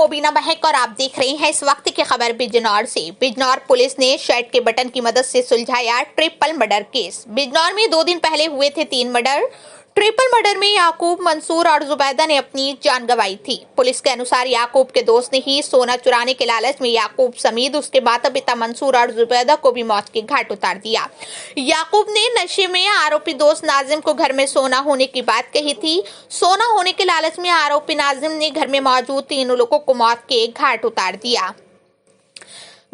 मोबिना महक और आप देख रहे हैं इस वक्त की खबर बिजनौर से। बिजनौर पुलिस ने शर्ट के बटन की मदद से सुलझाया ट्रिपल मर्डर केस। बिजनौर में 2 दिन पहले हुए थे 3 मर्डर। ट्रिपल मर्डर में याकूब, मंसूर और जुबैदा ने अपनी जान गंवाई थी। पुलिस के अनुसार याकूब के दोस्त ने ही सोना चुराने के लालच में याकूब समेत उसके माता पिता मंसूर और जुबैदा को भी मौत के घाट उतार दिया। याकूब ने नशे में आरोपी दोस्त नाजिम को घर में सोना होने की बात कही थी। सोना होने के लालच में आरोपी नाजिम ने घर में मौजूद 3 लोगों को मौत के घाट उतार दिया।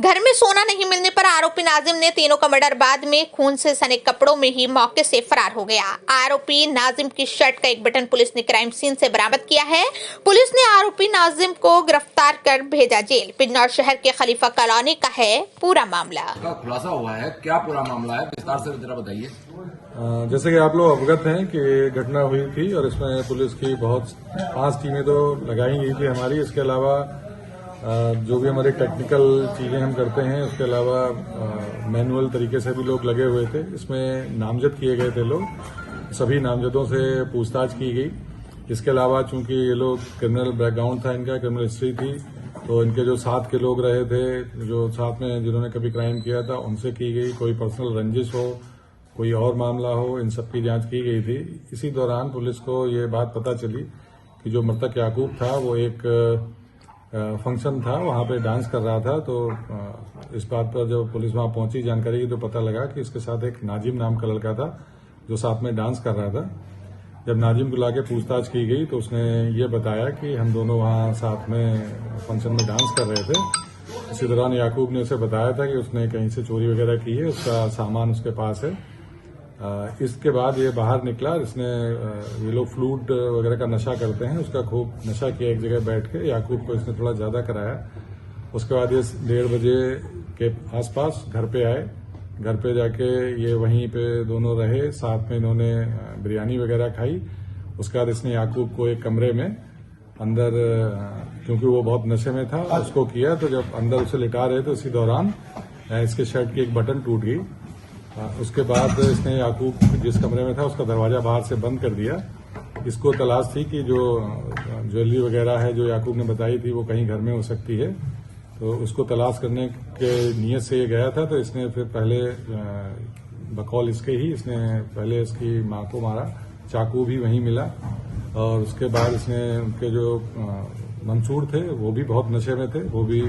घर में सोना नहीं मिलने पर आरोपी नाजिम ने तीनों का मर्डर बाद में खून से सने कपड़ों में ही मौके से फरार हो गया। आरोपी नाजिम की शर्ट का एक बटन पुलिस ने क्राइम सीन से बरामद किया है। पुलिस ने आरोपी नाजिम को गिरफ्तार कर भेजा जेल। बिजनौर शहर के खलीफा कॉलोनी का है पूरा मामला। खुलासा हुआ है, क्या पूरा मामला है, विस्तार से जरा बताइए। जैसे कि आप लोग अवगत हैं कि घटना हुई थी और इसमें पुलिस की 5 टीमें तो लगाई गई थी हमारी। इसके अलावा जो भी हमारे टेक्निकल चीजें हम करते हैं उसके अलावा मैनुअल तरीके से भी लोग लगे हुए थे। इसमें नामजद किए गए थे लोग, सभी नामजदों से पूछताछ की गई। इसके अलावा चूंकि ये लोग क्रिमिनल बैकग्राउंड था, इनका क्रिमिनल हिस्ट्री थी, तो इनके जो साथ के लोग रहे थे, जो साथ में जिन्होंने कभी क्राइम किया था, उनसे की गई। कोई पर्सनल रंजिश हो, कोई और मामला हो, इन सब की जांच की गई थी। इसी दौरान पुलिस को ये बात पता चली कि जो मृतक याकूब था वो एक फंक्शन था, वहां पे डांस कर रहा था। तो इस बात पर जब पुलिस वहां पहुंची जानकारी की तो पता लगा कि इसके साथ एक नाजिम नाम का लड़का था जो साथ में डांस कर रहा था। जब नाजिम को लाके पूछताछ की गई तो उसने ये बताया कि हम दोनों वहां साथ में फंक्शन में डांस कर रहे थे। इसी दौरान याकूब ने उसे बताया था कि उसने कहीं से चोरी वगैरह की है, उसका सामान उसके पास है। इसके बाद ये बाहर निकला। इसने ये लोग फ्लूट वगैरह का नशा करते हैं, उसका खूब नशा किया एक जगह बैठ के। याकूब को इसने थोड़ा ज्यादा कराया। उसके बाद ये 1:30 बजे के आसपास घर पे आए। घर पे जाके ये वहीं पे दोनों रहे, साथ में इन्होंने बिरयानी वगैरह खाई। उसके बाद इसने याकूब को एक कमरे में अंदर, क्योंकि वो बहुत नशे में था, उसको किया। तो जब अंदर उसे लिटा रहे थे उसी दौरान इसके शर्ट की एक बटन टूट गई। उसके बाद इसने याकूब जिस कमरे में था उसका दरवाजा बाहर से बंद कर दिया। इसको तलाश थी कि जो ज्वेलरी वगैरह है जो याकूब ने बताई थी वो कहीं घर में हो सकती है, तो उसको तलाश करने के नियत से ये गया था। तो इसने फिर पहले बकौल इसके ही इसने पहले इसकी मां को मारा, चाकू भी वहीं मिला। और उसके बाद इसने उनके जो मंसूर थे वो भी बहुत नशे में थे, वो भी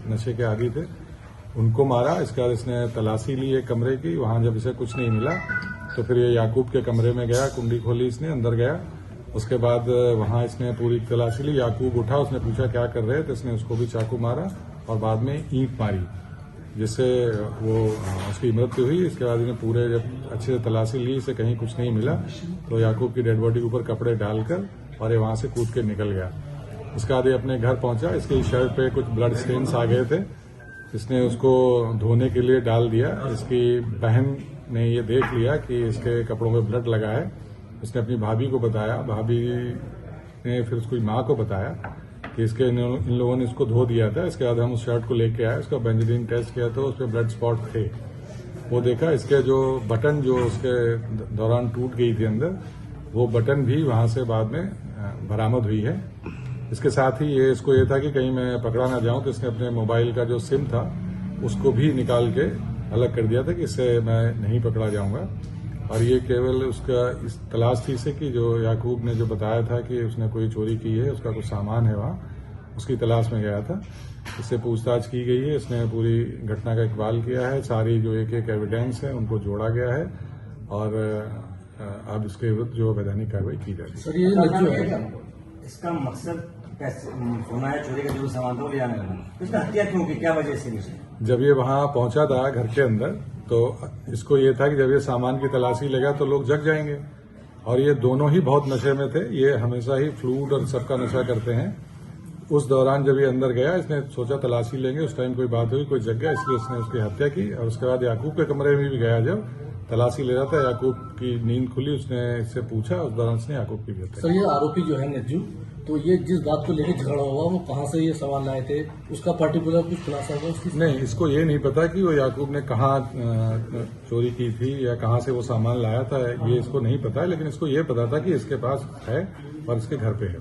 नशे के आदी थे, उनको मारा। इसके बाद इसने तलाशी ली एक कमरे की। वहां जब इसे कुछ नहीं मिला तो फिर ये याकूब के कमरे में गया, कुंडी खोली, इसने अंदर गया। उसके बाद वहां इसने पूरी तलाशी ली। याकूब उठा, उसने पूछा क्या कर रहे, तो इसने उसको भी चाकू मारा और बाद में ईंट मारी, जिससे वो उसकी मृत्यु हुई। इसके बाद इन्हें पूरे जब अच्छे से तलाशी ली, इसे कहीं कुछ नहीं मिला, तो याकूब की डेड बॉडी के ऊपर कपड़े डालकर और ये वहां से कूद के निकल गया। उसके बाद ये अपने घर पहुंचा। इसकी शर्ट पे कुछ ब्लड स्टेन्स आ गए थे, इसने उसको धोने के लिए डाल दिया। इसकी बहन ने ये देख लिया कि इसके कपड़ों में ब्लड लगा है। उसने अपनी भाभी को बताया, भाभी ने फिर उसकी माँ को बताया कि इन लोगों ने इसको धो दिया था। इसके बाद हम उस शर्ट को लेके आए, उसका बेंजीन टेस्ट किया तो उस पर ब्लड स्पॉट थे। वो देखा, इसके जो बटन जो उसके दौरान टूट गई थी अंदर, वो बटन भी वहां से बाद में बरामद हुई है। इसके साथ ही इसको ये था कि कहीं मैं पकड़ा ना जाऊं, तो इसने अपने मोबाइल का जो सिम था उसको भी निकाल के अलग कर दिया था कि इससे मैं नहीं पकड़ा जाऊंगा। और ये केवल उसका इस तलाश थी से कि जो याकूब ने जो बताया था कि उसने कोई चोरी की है, उसका कुछ सामान है वहां, उसकी तलाश में गया था। इससे पूछताछ की गई है, इसने पूरी घटना का इकबाल किया है। सारी जो एक एविडेंस है उनको जोड़ा गया है और अब इसके विरुद्ध जो वैधानिक कार्रवाई की जा रही है। इसका मकसद सोना या चोरी का जो सामान था वो ले जाने का, इसका हत्या क्यों की, क्या वजह से? जब ये वहां पहुंचा था घर के अंदर, तो इसको ये था कि जब ये सामान की तलाशी लेगा तो लोग जग जाएंगे। और ये दोनों ही बहुत नशे में थे, ये हमेशा ही फ्लूट और सबका नशा करते हैं। उस दौरान जब ये अंदर गया, इसने सोचा तलाशी लेंगे, उस टाइम कोई बात हुई, कोई जग गया, इसलिए उसने उसकी हत्या की। और उसके बाद याकूब के कमरे में भी गया, जब तलाशी ले रहा था, याकूब की नींद खुली, उसने इससे पूछा, उस दौरान उसने याकूब की हत्या। सर, ये आरोपी जो है नज्जू, तो ये जिस बात को लेकर झगड़ा हुआ वो कहाँ से ये सामान लाए थे, उसका पर्टिकुलर कुछ खुलासा हुआ उसकी? नहीं, इसको ये नहीं पता कि वो याकूब ने कहाँ चोरी की थी या कहाँ से वो सामान लाया था, ये इसको नहीं पता है। लेकिन इसको ये पता था कि इसके पास है और इसके घर पे है।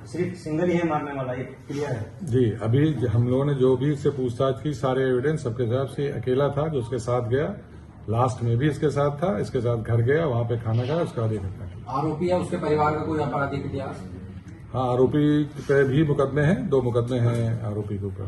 सिर्फ सिंगल ही है मारने वाला, ये क्लियर है? जी, अभी हम लोगों ने जो भी इससे पूछताछ की, सारे एविडेंस सबके हिसाब से अकेला था जो उसके साथ गया, लास्ट में भी इसके साथ था, इसके साथ घर गया, वहां पे खाना खाया, उसके बाद ये घटना की। आरोपी है उसके परिवार का कोई आपराधिक इतिहास? हाँ, आरोपी पे भी मुकदमे हैं, 2 मुकदमे हैं आरोपी के ऊपर।